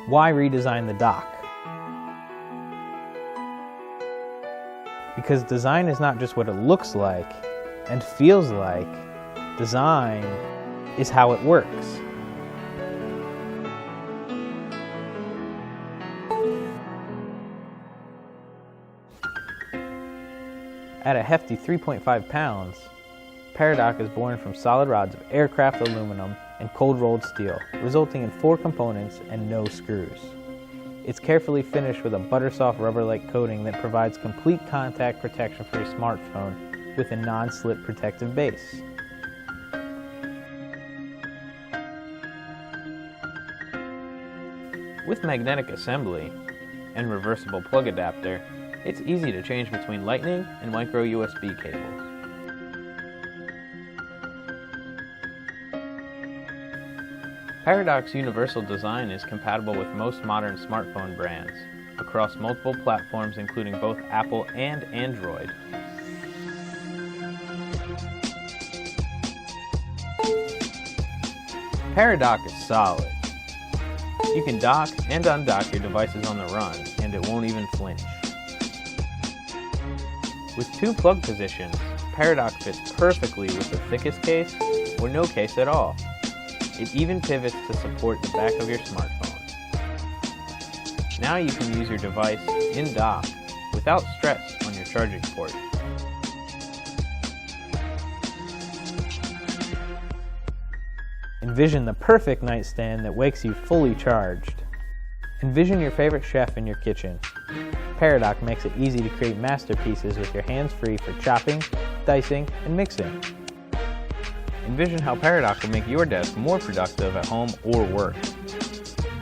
Why redesign the dock? Because design is not just what it looks like and feels like. Design is how it works. At a hefty 3.5 pounds, Paradock is born from solid rods of aircraft aluminum and cold-rolled steel, resulting in 4 components and no screws. It's carefully finished with a butter-soft rubber-like coating that provides complete contact protection for your smartphone with a non-slip protective base. With magnetic assembly and reversible plug adapter, it's easy to change between Lightning and micro USB cables. Paradock's universal design is compatible with most modern smartphone brands across multiple platforms including both Apple and Android. Paradock is solid. You can dock and undock your devices on the run and it won't even flinch. With 2 plug positions, Paradock fits perfectly with the thickest case or no case at all. It even pivots to support the back of your smartphone. Now you can use your device in dock without stress on your charging port. Envision the perfect nightstand that wakes you fully charged. Envision your favorite chef in your kitchen. Paradock makes it easy to create masterpieces with your hands free for chopping, dicing, and mixing. Envision how Paradock will make your desk more productive at home or work.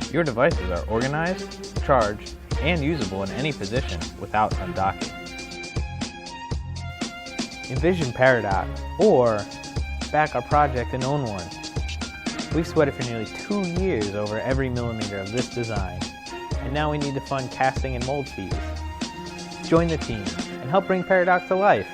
Your devices are organized, charged, and usable in any position without undocking. Envision Paradock, or back our project and own one. We've sweated for nearly 2 years over every millimeter of this design, and now we need to fund casting and mold fees. Join the team and help bring Paradock to life.